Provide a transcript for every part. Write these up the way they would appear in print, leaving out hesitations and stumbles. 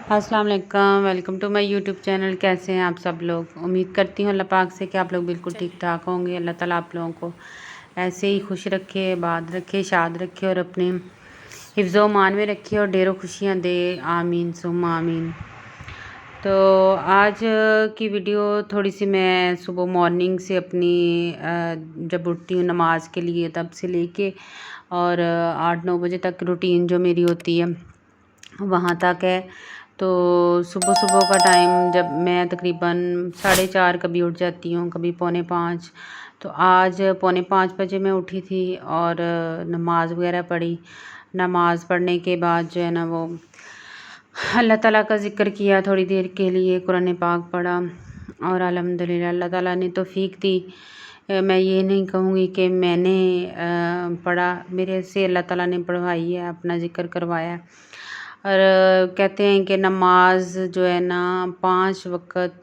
अस्सलाम वालेकुम, welcome to my YouTube channel. कैसे हैं आप सब लोग? उम्मीद करती हूँ अल्लाह पाक से कि आप लोग बिल्कुल ठीक ठाक होंगे। अल्लाह ताला आप लोगों को ऐसे ही खुश रखे, आबाद रखे, शाद रखे और अपने हिफ्ज़ व मान में रखे और ढेरों खुशियाँ दे। आमीन सुम्मा आमीन। तो आज की वीडियो थोड़ी सी मैं सुबह मॉर्निंग से अपनी जब उठती हूँ नमाज के लिए तब से लेके और 8-9 बजे तक रूटीन जो मेरी होती है वहाँ तक है। तो सुबह सुबह का टाइम जब मैं तकरीबन 4:30 कभी उठ जाती हूँ, कभी 4:45। तो आज 4:45 बजे मैं उठी थी और नमाज वगैरह पढ़ी। नमाज पढ़ने के बाद जो है ना वो अल्लाह ताला का ज़िक्र किया थोड़ी देर के लिए, कुरान पाक पढ़ा और अल्हम्दुलिल्लाह अल्लाह ताला ने तौफ़ीक दी। मैं ये नहीं कहूँगी कि मैंने पढ़ा, मेरे से अल्लाह ताला ने पढ़वाई है, अपना ज़िक्र करवाया है। और कहते हैं कि नमाज जो है ना 5 वक़्त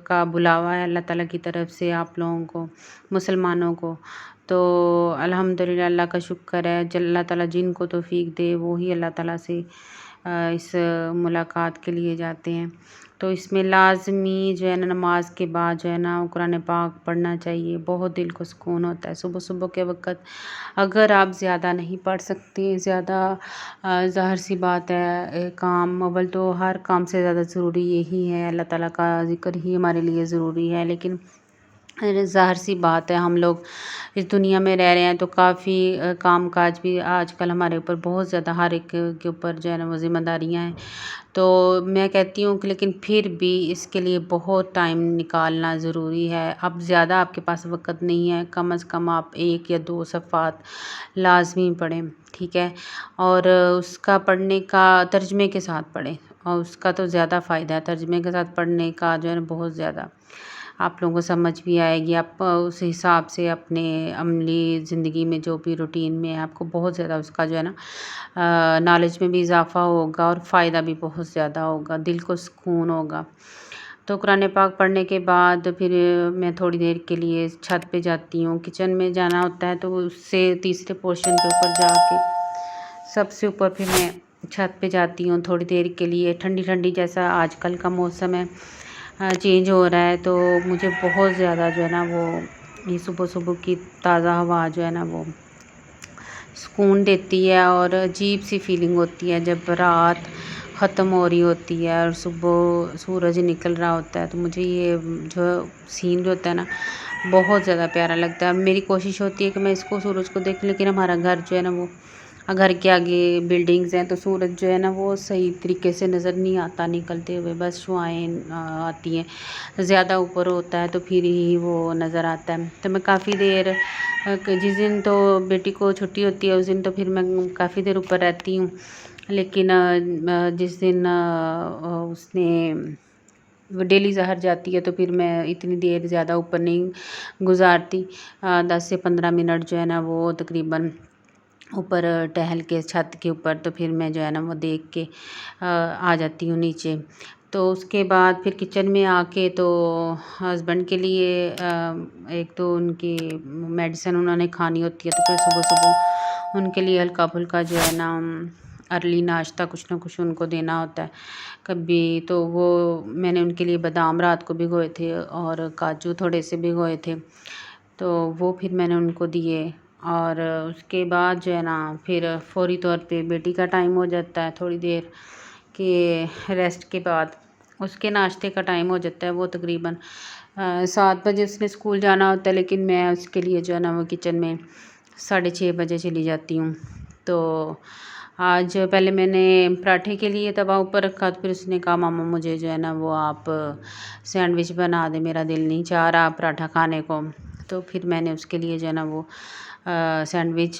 का बुलावा है अल्लाह ताला की तरफ से आप लोगों को, मुसलमानों को। तो अल्हम्दुलिल्लाह अल्लाह का शुक्र है, अल्लाह ताला जिनको तौफ़ीक दे वो ही अल्लाह ताला से इस मुलाकात के लिए जाते हैं। तो इसमें लाज़मी जो है ना नमाज के बाद जो है ना कुरान पाक पढ़ना चाहिए, बहुत दिल को सुकून होता है। सुबह सुबह के वक़्त अगर आप ज़्यादा नहीं पढ़ सकते, ज़्यादा ज़ाहिर सी बात है, काम अव्वल तो हर काम से ज़्यादा ज़रूरी यही है, अल्लाह ताला का ज़िक्र ही हमारे लिए ज़रूरी है। लेकिन ज़ाहिर सी बात है, हम लोग इस दुनिया में रह रहे हैं तो काफ़ी काम काज भी आजकल हमारे ऊपर बहुत ज़्यादा हर एक के ऊपर जो है ना वो ज़िम्मेदारियाँ हैं। तो मैं कहती हूँ कि लेकिन फिर भी इसके लिए बहुत टाइम निकालना ज़रूरी है। अब ज़्यादा आपके पास वक़्त नहीं है, कम अज़ कम आप 1 या 2 सफ़ात लाज़मी पढ़ें, ठीक है? और उसका पढ़ने का तर्जुमे के साथ पढ़ें और उसका तो ज़्यादा फ़ायदा है, तर्जुमे के साथ पढ़ने का जो है ना बहुत ज़्यादा आप लोगों को समझ भी आएगी। आप उस हिसाब से अपने अमली ज़िंदगी में जो भी रूटीन में है आपको बहुत ज़्यादा उसका जो है ना नॉलेज में भी इजाफ़ा होगा और फ़ायदा भी बहुत ज़्यादा होगा, दिल को सुकून होगा। तो कुरान पाक पढ़ने के बाद फिर मैं थोड़ी देर के लिए छत पे जाती हूँ। किचन में जाना होता है तो उससे तीसरे पोर्शन पे ऊपर जाके सबसे ऊपर फिर मैं छत पे जाती हूँ थोड़ी देर के लिए। ठंडी ठंडी जैसा आजकल का मौसम है चेंज हो रहा है, तो मुझे बहुत ज़्यादा जो है ना वो ये सुबह सुबह की ताज़ा हवा जो है ना वो सुकून देती है और अजीब सी फीलिंग होती है जब रात ख़त्म हो रही होती है और सुबह सूरज निकल रहा होता है। तो मुझे ये जो सीन जो होता है ना बहुत ज़्यादा प्यारा लगता है और मेरी कोशिश होती है कि मैं इसको सूरज को देखूं, लेकिन हमारा घर जो है ना वो घर के आगे बिल्डिंग्स हैं तो सूरज जो है ना वो सही तरीके से नज़र नहीं आता निकलते हुए, बस शुआएँ आती हैं। ज़्यादा ऊपर होता है तो फिर ही वो नज़र आता है। तो मैं काफ़ी देर जिस दिन तो बेटी को छुट्टी होती है उस दिन तो फिर मैं काफ़ी देर ऊपर रहती हूँ। लेकिन जिस दिन उसने वो डेली ज़ाहिर जाती है तो फिर मैं इतनी देर ज़्यादा ऊपर नहीं गुज़ारती। 10 से 15 मिनट जो है ना वो तकरीबन ऊपर टहल के छत के ऊपर तो फिर मैं जो है ना वो देख के आ जाती हूँ नीचे। तो उसके बाद फिर किचन में आके तो हस्बैंड के लिए एक तो उनकी मेडिसिन उन्होंने खानी होती है तो फिर सुबह-सुबह उनके लिए हल्का-फुल्का जो है ना अर्ली नाश्ता कुछ ना कुछ उनको देना होता है। कभी तो वो मैंने उनके लिए बादाम रात को भिगोए थे और काजू थोड़े से भिगोए थे, तो वो फिर मैंने उनको दिए। और उसके बाद जो है ना फिर फ़ौरी तौर पे बेटी का टाइम हो जाता है थोड़ी देर के रेस्ट के बाद। उसके नाश्ते का टाइम हो जाता है, वो तकरीबन 7 बजे उसने स्कूल जाना होता है, लेकिन मैं उसके लिए जो है ना वो किचन में 6:30 बजे चली जाती हूँ। तो आज पहले मैंने पराठे के लिए तवा ऊपर रखा तो फिर उसने कहा मामा मुझे जो है ना वो आप सैंडविच बना दें, मेरा दिल नहीं चाह रहा पराठा खाने को। तो फिर मैंने उसके लिए जो है ना वो सैंडविच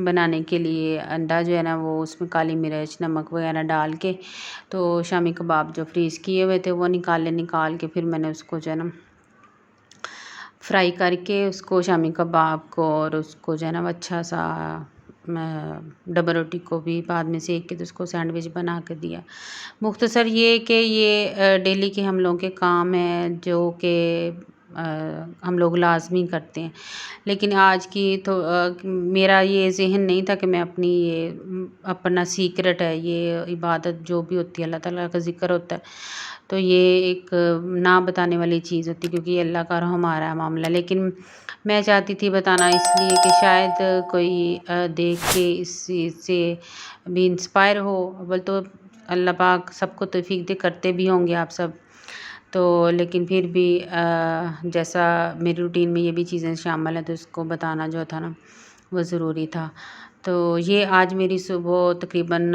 बनाने के लिए अंडा जो है ना वो उसमें काली मिर्च नमक वगैरह डाल के तो शामी कबाब जो फ्रीज़ किए हुए थे वो निकाल के फिर मैंने उसको जो है ना फ्राई करके उसको शामी कबाब को और उसको जो है ना वो अच्छा सा डबल रोटी को भी बाद में सेक के तो उसको सैंडविच बना के दिया। मुख्तसर ये कि ये डेली के हम लोगों के काम हैं जो कि ہم لوگ لازمی کرتے ہیں، لیکن آج کی تو میرا یہ ذہن نہیں تھا کہ میں اپنی یہ اپنا سیکرٹ ہے، یہ عبادت جو بھی ہوتی ہے اللہ تعالیٰ کا ذکر ہوتا ہے، تو یہ ایک نہ بتانے والی چیز ہوتی، کیونکہ یہ اللہ کا اور ہمارا معاملہ، لیکن میں چاہتی تھی بتانا اس لیے کہ شاید کوئی دیکھ کے اس چیز سے بھی انسپائر ہو۔ اول تو اللہ پاک سب کو توفیق دے، کرتے بھی ہوں گے آپ سب، تو لیکن پھر بھی جیسا میری روٹین میں یہ بھی چیزیں شامل ہیں تو اس کو بتانا جو تھا نا وہ ضروری تھا۔ تو یہ آج میری صبح تقریباً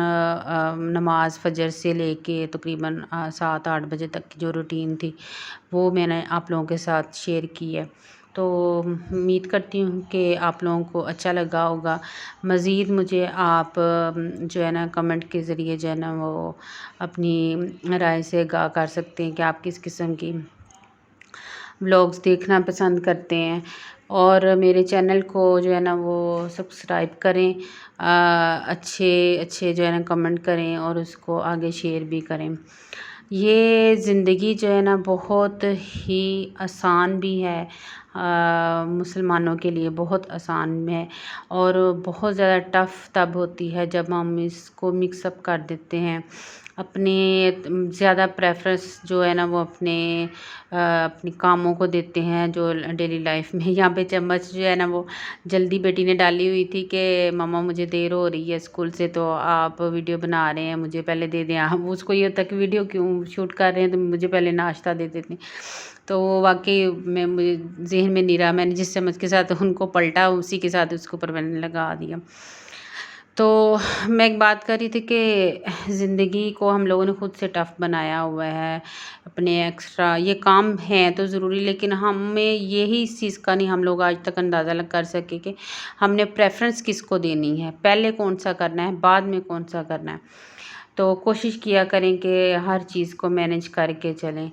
نماز فجر سے لے کے تقریباً 7-8 بجے تک کی جو روٹین تھی وہ میں نے آپ لوگوں کے ساتھ شیئر کی ہے، تو امید کرتی ہوں کہ آپ لوگوں کو اچھا لگا ہوگا۔ مزید مجھے آپ جو ہے نا کمنٹ کے ذریعے جو ہے نا وہ اپنی رائے سے آگاہ کر سکتے ہیں کہ آپ کس قسم کی ولاگز دیکھنا پسند کرتے ہیں، اور میرے چینل کو جو ہے نا وہ سبسکرائب کریں، اچھے اچھے جو ہے نا کمنٹ کریں اور اس کو آگے شیئر بھی کریں۔ یہ زندگی جو ہے نا بہت ہی آسان بھی ہے، مسلمانوں کے لیے بہت آسان ہے، اور بہت زیادہ ٹف تب ہوتی ہے جب ہم اس کو مکس اپ کر دیتے ہیں، اپنے زیادہ پریفرنس جو ہے نا وہ اپنی کاموں کو دیتے ہیں جو ڈیلی لائف میں۔ یہاں پہ چمچ جو ہے نا وہ جلدی بیٹی نے ڈالی ہوئی تھی کہ ماما مجھے دیر ہو رہی ہے اسکول سے، تو آپ ویڈیو بنا رہے ہیں مجھے پہلے دے دیں، آپ اس کو یہ ہوتا ہے کہ ویڈیو کیوں شوٹ کر رہے ہیں تو مجھے پہلے ناشتہ دے دیتے ہیں، تو واقعی مجھے ذہن میں نہیں رہا، میں نے جس چمچ کے ساتھ ان کو پلٹا اسی کے ساتھ اس کے اوپر میں نے لگا دیا۔ تو میں ایک بات کر رہی تھی کہ زندگی کو ہم لوگوں نے خود سے ٹف بنایا ہوا ہے، اپنے ایکسٹرا یہ کام ہیں تو ضروری، لیکن ہمیں یہی اس چیز کا نہیں ہم لوگ آج تک اندازہ کر سکے کہ ہم نے پریفرنس کس کو دینی ہے، پہلے کون سا کرنا ہے بعد میں کون سا کرنا ہے۔ تو کوشش کیا کریں کہ ہر چیز کو مینیج کر کے چلیں۔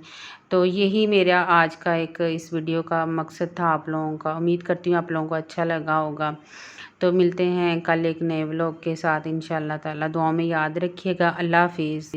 تو یہی میرا آج کا ایک اس ویڈیو کا مقصد تھا آپ لوگوں کا، امید کرتی ہوں آپ لوگوں کو اچھا لگا ہوگا۔ تو ملتے ہیں کل ایک نئے ولاگ کے ساتھ انشاءاللہ تعالیٰ، دعاؤں میں یاد رکھیے گا۔ اللہ حافظ۔